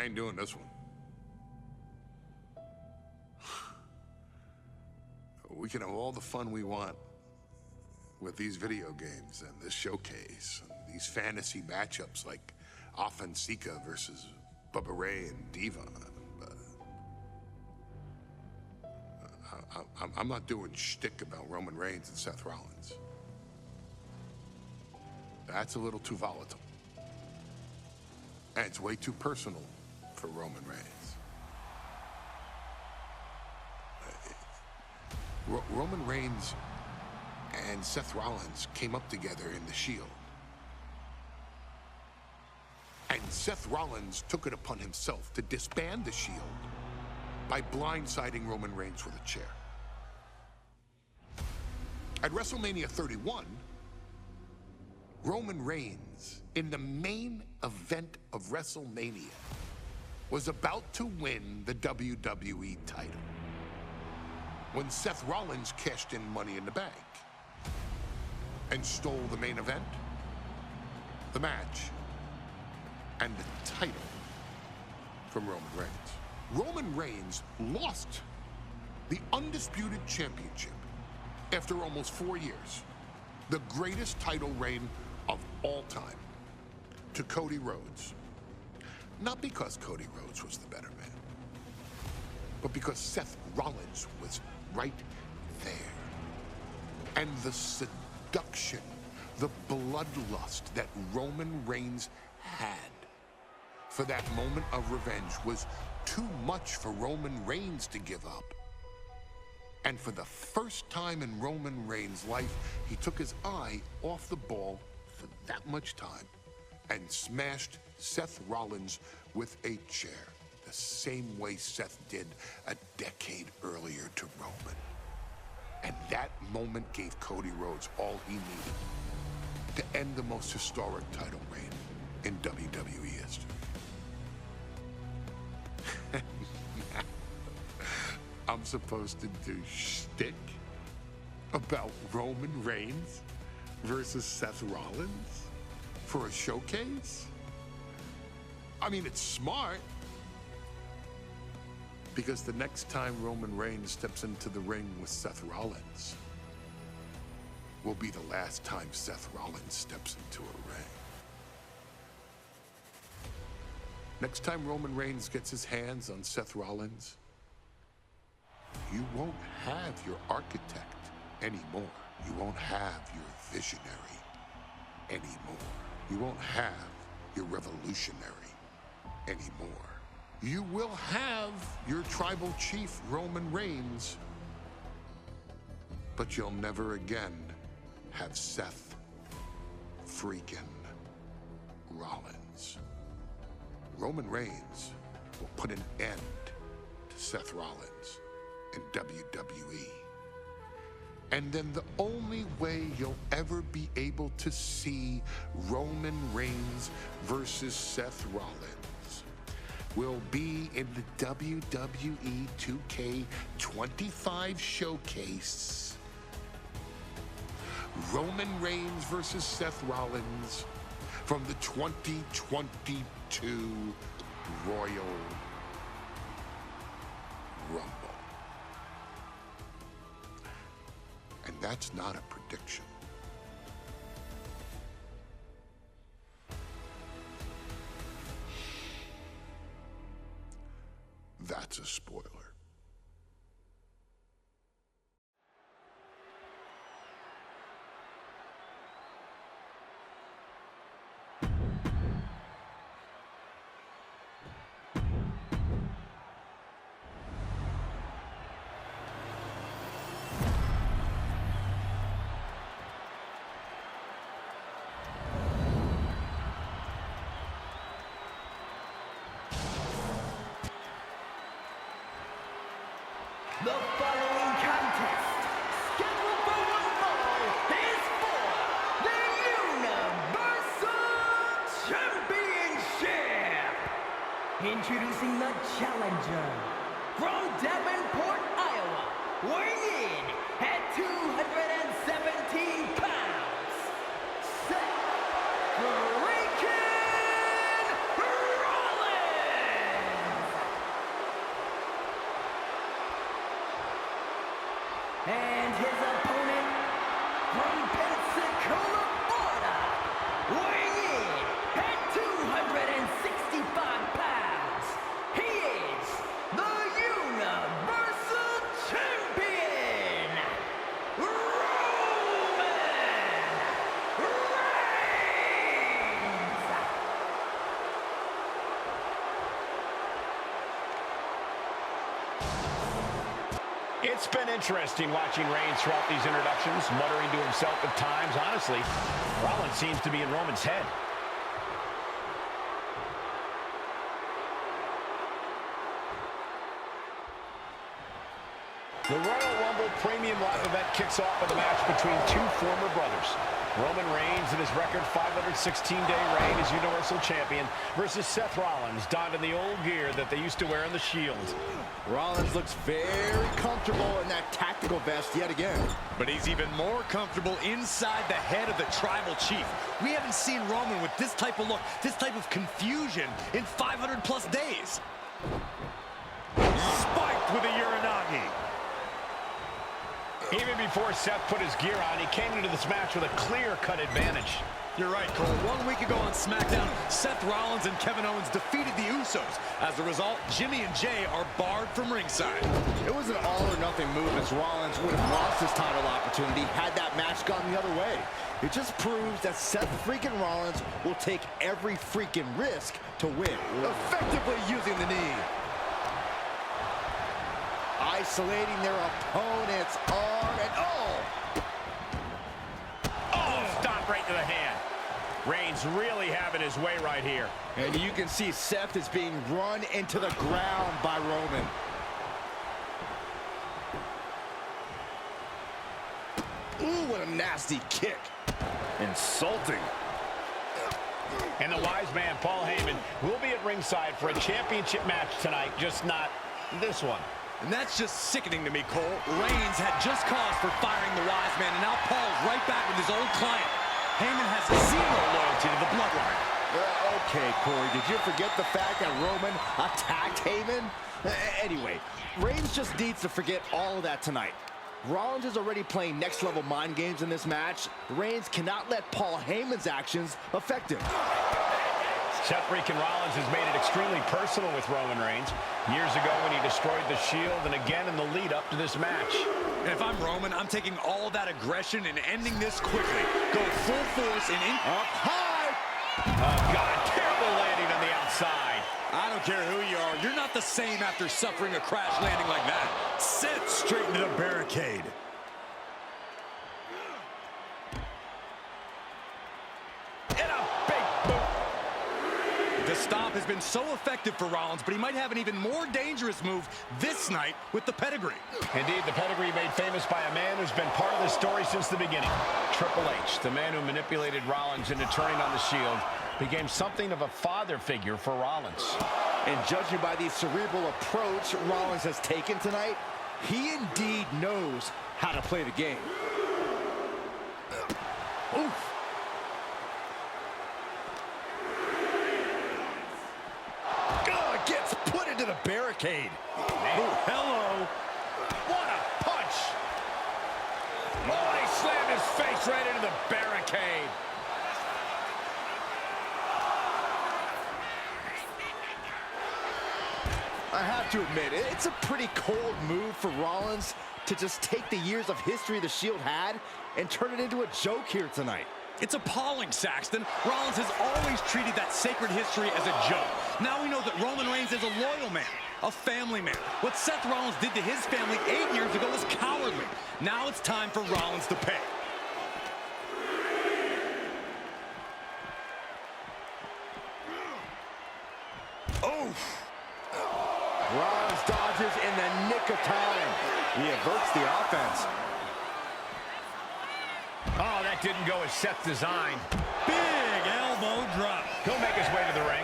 I ain't doing this one. We can have all the fun we want with these video games and this showcase and these fantasy matchups like Offensica versus Bubba Ray and Diva. I'm not doing shtick about Roman Reigns and Seth Rollins. That's a little too volatile. And it's way too personal for Roman Reigns. Roman Reigns and Seth Rollins came up together in the Shield. And Seth Rollins took it upon himself to disband the Shield by blindsiding Roman Reigns with a chair. At WrestleMania 31, Roman Reigns, in the main event of WrestleMania, was about to win the WWE title when Seth Rollins cashed in Money in the Bank and stole the main event, the match, and the title from Roman Reigns. Roman Reigns lost the undisputed championship after almost 4 years, the greatest title reign of all time, to Cody Rhodes. Not because Cody Rhodes was the better man, but because Seth Rollins was right there. And the seduction, the bloodlust that Roman Reigns had for that moment of revenge was too much for Roman Reigns to give up. And for the first time in Roman Reigns' life, he took his eye off the ball for that much time and smashed Seth Rollins with a chair, the same way Seth did a decade earlier to Roman. And that moment gave Cody Rhodes all he needed to end the most historic title reign in WWE history. I'm supposed to do shtick about Roman Reigns versus Seth Rollins for a showcase? I mean, it's smart, because the next time Roman Reigns steps into the ring with Seth Rollins will be the last time Seth Rollins steps into a ring. Next time Roman Reigns gets his hands on Seth Rollins, you won't have your architect anymore. You won't have your visionary anymore. You won't have your revolutionary anymore. You will have your tribal chief, Roman Reigns, but you'll never again have Seth freaking Rollins. Roman Reigns will put an end to Seth Rollins in WWE. And then the only way you'll ever be able to see Roman Reigns versus Seth Rollins will be in the WWE 2K25 showcase. Roman Reigns versus Seth Rollins from the 2022 Royal Rumble. And that's not a prediction. That's a spoiler. The following contest, scheduled for one fall, is for the Universal Championship. Introducing the challenger from Davenport, Iowa, weighing in at 217 pounds, Seth freaking Rollins. And his opponent from Pensacola, Florida, weighing in at 265 pounds, he is the Universal Champion, Roman Reigns! It's been interesting watching Reigns throughout these introductions, muttering to himself at times. Honestly, Rollins seems to be in Roman's head. The Royal Rumble Premium Live event kicks off with a match between two former brothers. Roman Reigns in his record 516-day reign as Universal Champion versus Seth Rollins, donned in the old gear that they used to wear in the Shield. Rollins looks very comfortable in that tactical vest yet again. But he's even more comfortable inside the head of the Tribal Chief. We haven't seen Roman with this type of look, this type of confusion in 500-plus days. Spiked with a Uranagi. Even before Seth put his gear on, he came into this match with a clear-cut advantage. You're right, Cole. 1 week ago on SmackDown, Seth Rollins and Kevin Owens defeated the Usos. As a result, Jimmy and Jay are barred from ringside. It was an all-or-nothing move as Rollins would have lost his title opportunity had that match gone the other way. It just proves that Seth freaking Rollins will take every freaking risk to win. Effectively using the knee. Isolating their opponent's arm and Oh, stop right to the hand. Reigns really having his way right here. And you can see Seth is being run into the ground by Roman. Ooh, what a nasty kick. Insulting. And the wise man, Paul Heyman, will be at ringside for a championship match tonight, just not this one. And that's just sickening to me, Cole. Reigns had just cause for firing the wise man, and now Paul's right back with his old client. Heyman has zero loyalty to the bloodline. Okay, Corey, did you forget the fact that Roman attacked Heyman? Anyway, Reigns just needs to forget all of that tonight. Rollins is already playing next-level mind games in this match. Reigns cannot let Paul Heyman's actions affect him. Seth freaking Rollins has made it extremely personal with Roman Reigns. Years ago when he destroyed the Shield, and again in the lead-up to this match. And if I'm Roman, I'm taking all that aggression and ending this quickly. Go full force and in... Up high! Oh, God, terrible landing on the outside. I don't care who you are. You're not the same after suffering a crash landing like that. Sit straight into the barricade. The stomp has been so effective for Rollins, but he might have an even more dangerous move this night with the pedigree. Indeed, the pedigree made famous by a man who's been part of the story since the beginning. Triple H, the man who manipulated Rollins into turning on the Shield, became something of a father figure for Rollins. And judging by the cerebral approach Rollins has taken tonight, he indeed knows how to play the game. Oof. Gets put into the barricade. Oh, hello. What a punch. Oh, he slammed his face right into the barricade. I have to admit, it's a pretty cold move for Rollins to just take the years of history the Shield had and turn it into a joke here tonight. It's appalling, Saxton. Rollins has always treated that sacred history as a joke. Now we know that Roman Reigns is a loyal man, a family man. What Seth Rollins did to his family 8 years ago was cowardly. Now it's time for Rollins to pay. Oof! Rollins dodges in the nick of time. He averts the offense. Oh, that didn't go as Seth designed. Big elbow drop. He'll make his way to the ring.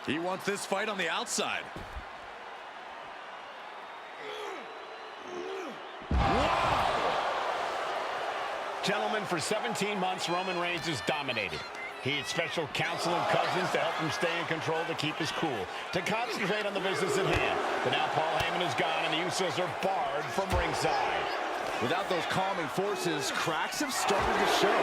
He wants this fight on the outside. Gentlemen, for 17 months, Roman Reigns has dominated. He had special counsel and cousins to help him stay in control, to keep his cool, to concentrate on the business at hand. But now Paul Heyman is gone, and the Usos are barred from ringside. Without those calming forces, cracks have started to show.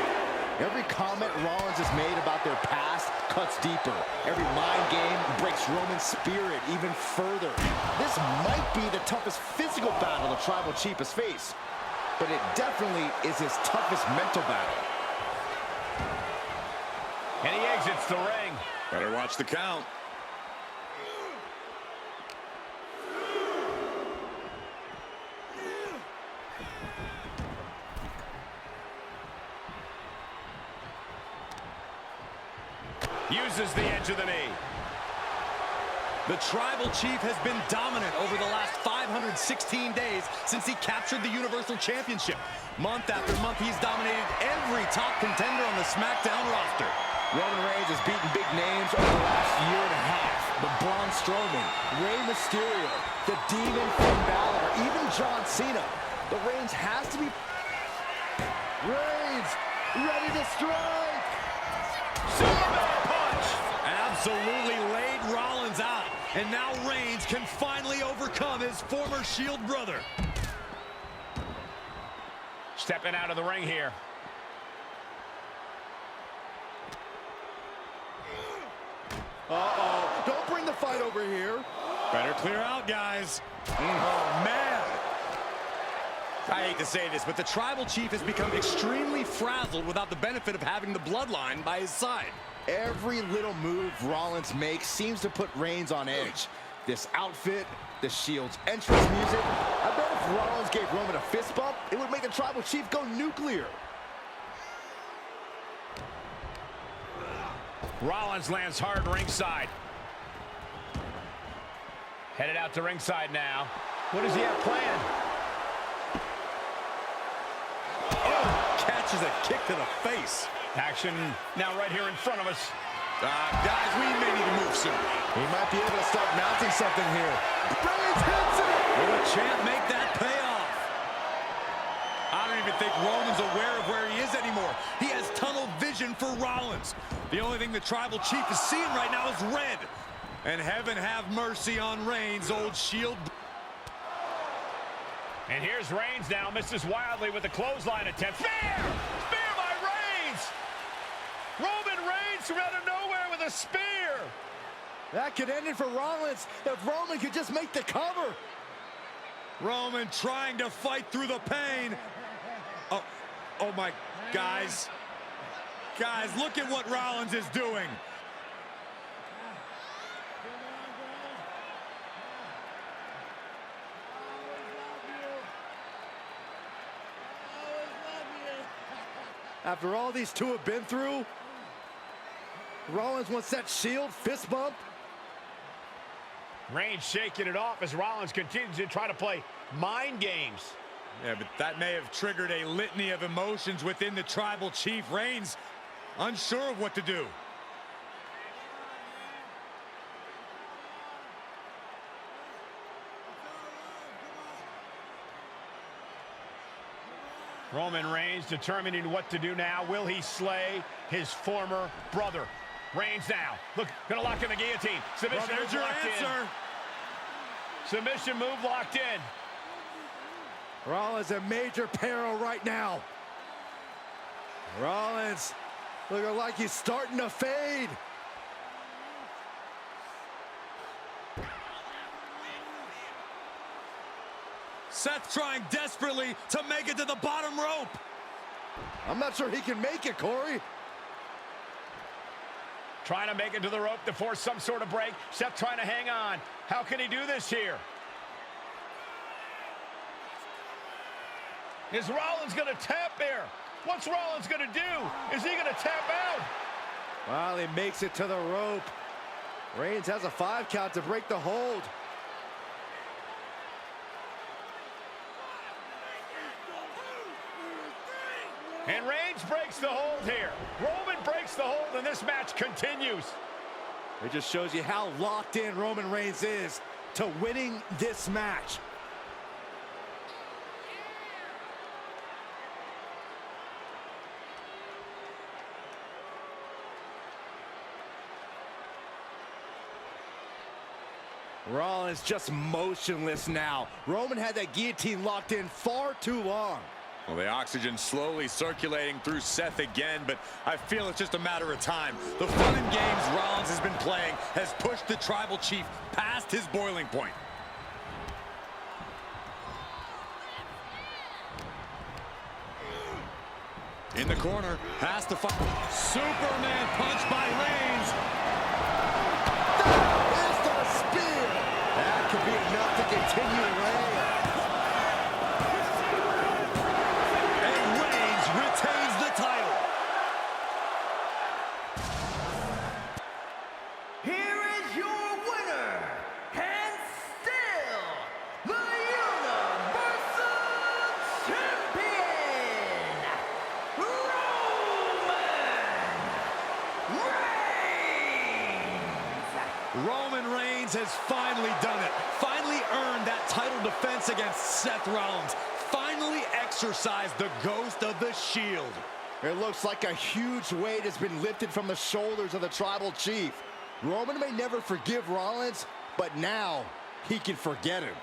Every comment Rollins has made about their past cuts deeper. Every mind game breaks Roman's spirit even further. This might be the toughest physical battle the Tribal Chief has faced, but it definitely is his toughest mental battle. And he exits the ring. Better watch the count. Uses the edge of the knee. The Tribal Chief has been dominant over the last 516 days since he captured the Universal Championship. Month after month, he's dominated every top contender on the SmackDown roster. Roman Reigns has beaten big names over the last year and a half. But Braun Strowman, Rey Mysterio, the Demon Finn Balor, even John Cena. The Reigns has to be... Reigns, ready to strike! Superman punch! And absolutely laid Rollins out. And now Reigns can finally overcome his former Shield brother. Stepping out of the ring here. Uh-oh, don't bring the fight over here. Better clear out, guys. Oh, man. I hate to say this, but the Tribal Chief has become extremely frazzled without the benefit of having the bloodline by his side. Every little move Rollins makes seems to put Reigns on edge. This outfit, the Shield's entrance music. I bet if Rollins gave Roman a fist bump, it would make the Tribal Chief go nuclear. Rollins lands hard ringside. Headed out to ringside now. What does he have planned? Oh, catches a kick to the face. Action now right here in front of us. Guys, we may need to move soon. He might be able to start mounting something here. Reigns hits it! Will the champ make that payoff? I don't even think Roman's aware of where he is anymore. He has tunnel vision for Rollins. The only thing the Tribal Chief is seeing right now is red. And heaven have mercy on Reigns, old Shield. And here's Reigns now, misses wildly with a clothesline attempt. Spear! Spear by Reigns! Roman Reigns from out of nowhere with a spear! That could end it for Rollins if Roman could just make the cover. Roman trying to fight through the pain. Oh my, guys. Guys, look at what Rollins is doing. After all these two have been through, Rollins wants that Shield fist bump. Reigns shaking it off as Rollins continues to try to play mind games. Yeah, but that may have triggered a litany of emotions within the Tribal Chief. Reigns unsure of what to do. Roman Reigns determining what to do now. Will he slay his former brother? Reigns now. Look, gonna lock in the guillotine. Submission Well, there's move your locked answer. in. Submission move locked in. Rollins in major peril right now. Rollins looking like he's starting to fade. Seth trying desperately to make it to the bottom rope. I'm not sure he can make it, Corey. Trying to make it to the rope to force some sort of break. Seth trying to hang on. How can he do this here? Is Rollins going to tap here? What's Rollins going to do? Is he going to tap out? Well, he makes it to the rope. Reigns has a 5 count to break the hold. And Reigns breaks the hold here. Roman breaks the hold, and this match continues. It just shows you how locked in Roman Reigns is to winning this match. Rollins just motionless now. Roman had that guillotine locked in far too long. Well, the oxygen slowly circulating through Seth again, but I feel it's just a matter of time. The fun and games Rollins has been playing has pushed the Tribal Chief past his boiling point. In the corner, has to fight. Superman punch by Reigns. There's the spear. That could be enough to continue the reign. And Reigns retains the title. Here is your winner, and still the Universal Champion, Roman Reigns has finally done it. Finally earned that title defense against Seth Rollins. Finally exercised the ghost of the Shield. It looks like a huge weight has been lifted from the shoulders of the Tribal Chief. Roman may never forgive Rollins, but now he can forget him.